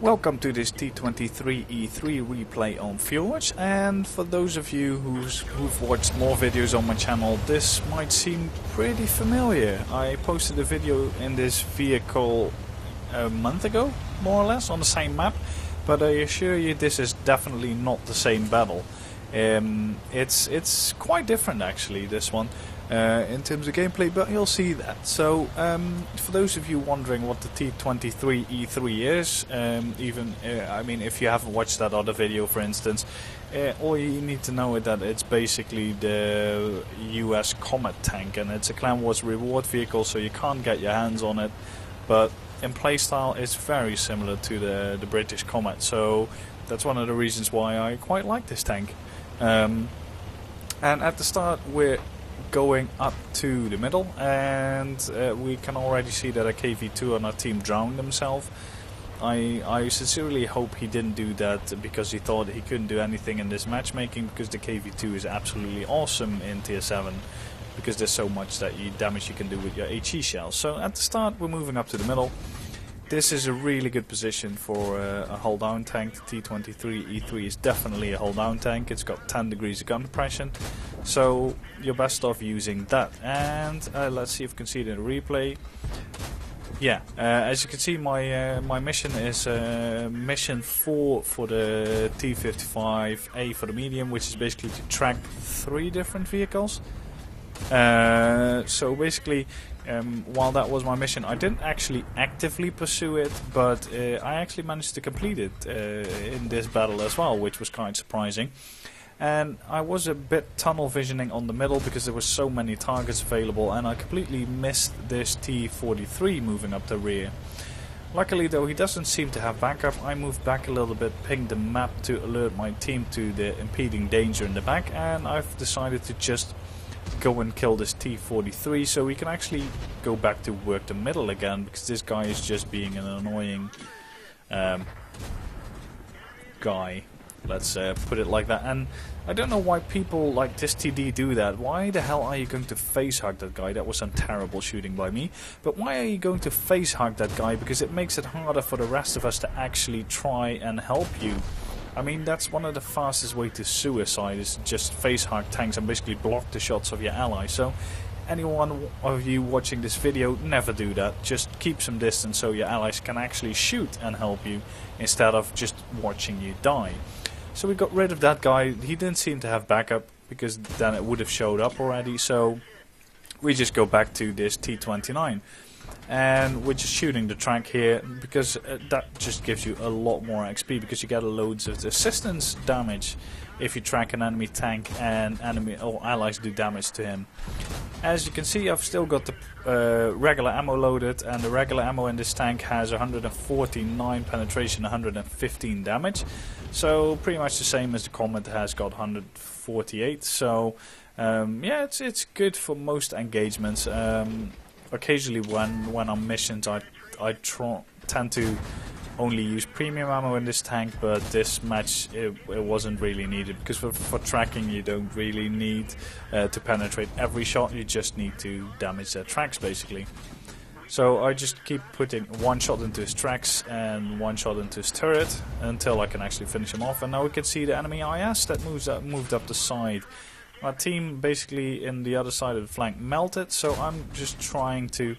Welcome to this T23E3 replay on Fjords, and for those of you who've watched more videos on my channel, this might seem pretty familiar. I posted a video in this vehicle a month ago, more or less, on the same map, but I assure you this is definitely not the same battle. It's quite different actually, this one. In terms of gameplay, but you'll see that. So for those of you wondering what the T23E3 is, I mean, if you haven't watched that other video, for instance, all you need to know is that it's basically the US Comet tank, and it's a Clan Wars reward vehicle, so you can't get your hands on it, but in playstyle it's very similar to the British Comet, so that's one of the reasons why I quite like this tank. And at the start we're going up to the middle, and we can already see that a KV2 on our team drowned himself. I sincerely hope he didn't do that because he thought he couldn't do anything in this matchmaking, because the KV2 is absolutely awesome in tier 7 because there's so much damage you can do with your HE shells. So at the start we're moving up to the middle. This is a really good position for a hull down tank. The T23E3 is definitely a hull down tank. It's got 10 degrees of gun compression, so you're best off using that. And let's see if we can see it in the replay. Yeah, as you can see, my mission is mission 4 for the T55A for the medium, which is basically to track 3 different vehicles. So basically, while that was my mission, I didn't actually actively pursue it, but I actually managed to complete it in this battle as well, which was quite surprising. And I was a bit tunnel visioning on the middle because there were so many targets available, and I completely missed this T43 moving up the rear. Luckily though, he doesn't seem to have backup. I moved back a little bit, pinged the map to alert my team to the impeding danger in the back, and I've decided to just go and kill this T43 so we can actually go back to work the middle again, because this guy is just being an annoying guy, let's put it like that. And I don't know why people like this TD do that. Why the hell are you going to face hug that guy? That was some terrible shooting by me, but why are you going to face hug that guy? Because it makes it harder for the rest of us to actually try and help you. I mean, that's one of the fastest way to suicide, is just face hug tanks and basically block the shots of your allies. So anyone of you watching this video, never do that. Just keep some distance so your allies can actually shoot and help you instead of just watching you die. So we got rid of that guy. He didn't seem to have backup, because then it would have showed up already. So we just go back to this T29. And we're just shooting the track here because that just gives you a lot more XP, because you get loads of assistance damage if you track an enemy tank and enemy or allies do damage to him. As you can see, I've still got the regular ammo loaded, and the regular ammo in this tank has 149 penetration, 115 damage, so pretty much the same as the Comet has got 148. So yeah, it's good for most engagements. Occasionally when on missions I tend to only use premium ammo in this tank, but this match it wasn't really needed, because for tracking you don't really need to penetrate every shot, you just need to damage their tracks basically. So I just keep putting one shot into his tracks and one shot into his turret until I can actually finish him off. And now we can see the enemy IS that moved up the side. My team basically in the other side of the flank melted, so I'm just trying to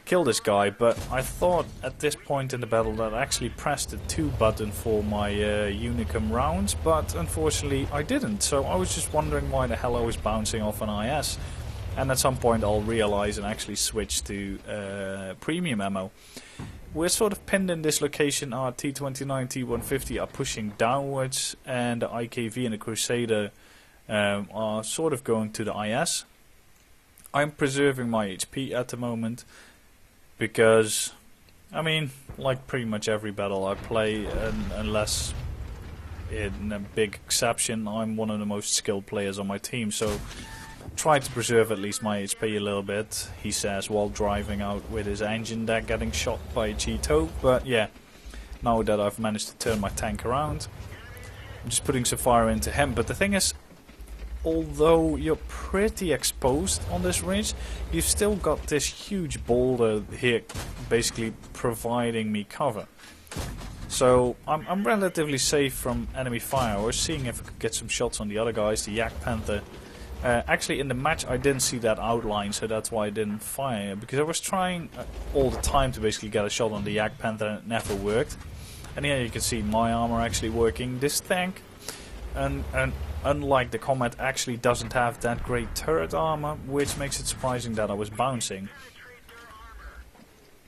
kill this guy. But I thought at this point in the battle that I actually pressed the 2 button for my Unicum rounds, but unfortunately I didn't. So I was just wondering why the hell I was bouncing off an IS. And at some point I'll realize and actually switch to premium ammo. We're sort of pinned in this location. Our T29, T150 are pushing downwards, and the IKV and the Crusader are sort of going to the IS. I'm preserving my HP at the moment because, I mean, like pretty much every battle I play, unless in a big exception, I'm one of the most skilled players on my team, so try to preserve at least my HP a little bit, he says, while driving out with his engine deck getting shot by a Cheeto. But yeah, now that I've managed to turn my tank around, I'm just putting some fire into him. But the thing is, although you're pretty exposed on this ridge, you've still got this huge boulder here basically providing me cover. So I'm relatively safe from enemy fire. I was seeing if I could get some shots on the other guys, the Yak Panther. Actually, in the match I didn't see that outline, so that's why I didn't fire. Because I was trying all the time to basically get a shot on the Yak Panther and it never worked. And here you can see my armor actually working. This tank, and unlike the Comet, actually doesn't have that great turret armor, which makes it surprising that I was bouncing.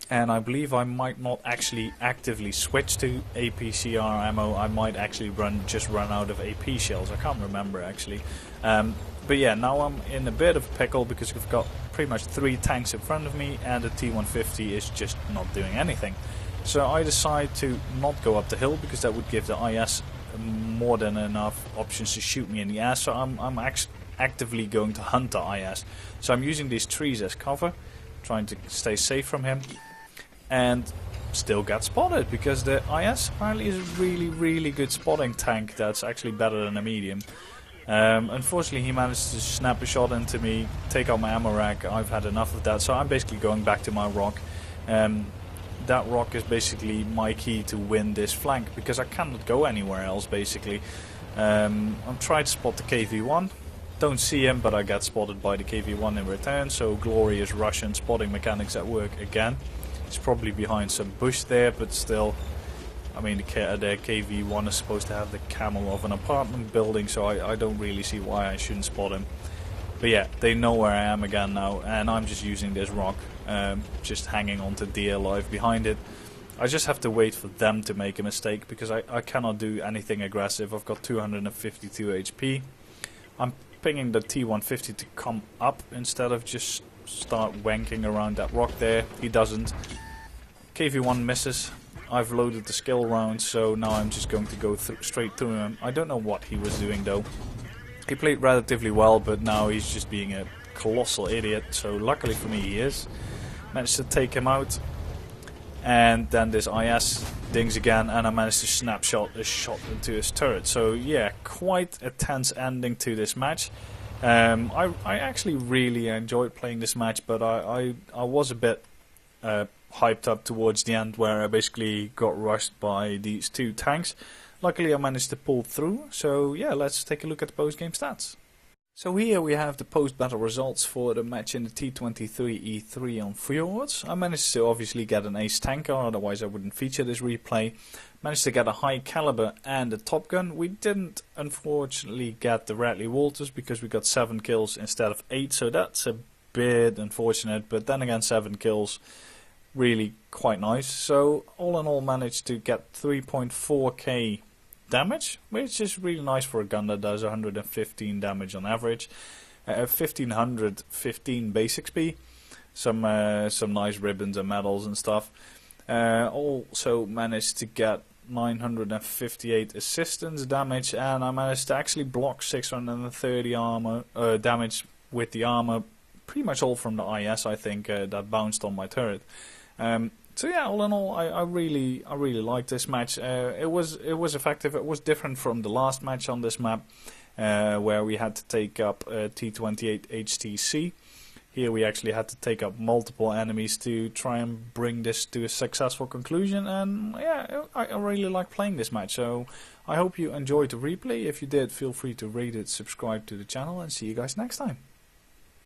And I believe I might not actually actively switch to APCR ammo. I might actually just run out of AP shells. I can't remember actually. But yeah, now I'm in a bit of a pickle because we've got pretty much 3 tanks in front of me and the T150 is just not doing anything. So I decide to not go up the hill because that would give the IS more than enough options to shoot me in the ass. So I'm actively going to hunt the IS. So I'm using these trees as cover, trying to stay safe from him. And still got spotted because the IS apparently is a really good spotting tank that's actually better than a medium. Unfortunately he managed to snap a shot into me, take out my ammo rack. I've had enough of that, so I'm basically going back to my rock. That rock is basically my key to win this flank because I cannot go anywhere else basically. I'm trying to spot the KV-1. Don't see him, but I got spotted by the KV-1 in return, so glorious Russian spotting mechanics at work again. It's probably behind some bush there, but still, I mean, the KV-1 is supposed to have the camel of an apartment building, so I don't really see why I shouldn't spot him. But yeah, they know where I am again now, and I'm just using this rock, just hanging on to dear life behind it. I just have to wait for them to make a mistake, because I cannot do anything aggressive. I've got 252 HP. I'm pinging the T150 to come up instead of just start wanking around that rock there. He doesn't. KV-1 misses. I've loaded the skill round, so now I'm just going to go straight through him. I don't know what he was doing though. He played relatively well, but now he's just being a colossal idiot, so luckily for me he is. Managed to take him out, and then this IS dings again, and I managed to snapshot a shot into his turret. So yeah, quite a tense ending to this match. I actually really enjoyed playing this match, but I was a bit hyped up towards the end, where I basically got rushed by these 2 tanks. Luckily I managed to pull through, so yeah, let's take a look at the post-game stats. So here we have the post-battle results for the match in the T23E3 on Fjords. I managed to obviously get an ace tanker, otherwise I wouldn't feature this replay. Managed to get a high caliber and a top gun. We didn't unfortunately get the Radley Walters because we got 7 kills instead of 8, so that's a bit unfortunate, but then again 7 kills, really quite nice. So all in all managed to get 3.4k damage, which is really nice for a gun that does 115 damage on average. 1515 base XP, some nice ribbons and medals and stuff. Also managed to get 958 assistance damage, and I managed to actually block 630 armor damage with the armor, pretty much all from the IS, I think, that bounced on my turret. So yeah, all in all, I really liked this match. It was effective. It was different from the last match on this map, where we had to take up T28 HTC. Here we actually had to take up multiple enemies to try and bring this to a successful conclusion. And yeah, I really like playing this match. So I hope you enjoyed the replay. If you did, feel free to rate it, subscribe to the channel, and see you guys next time.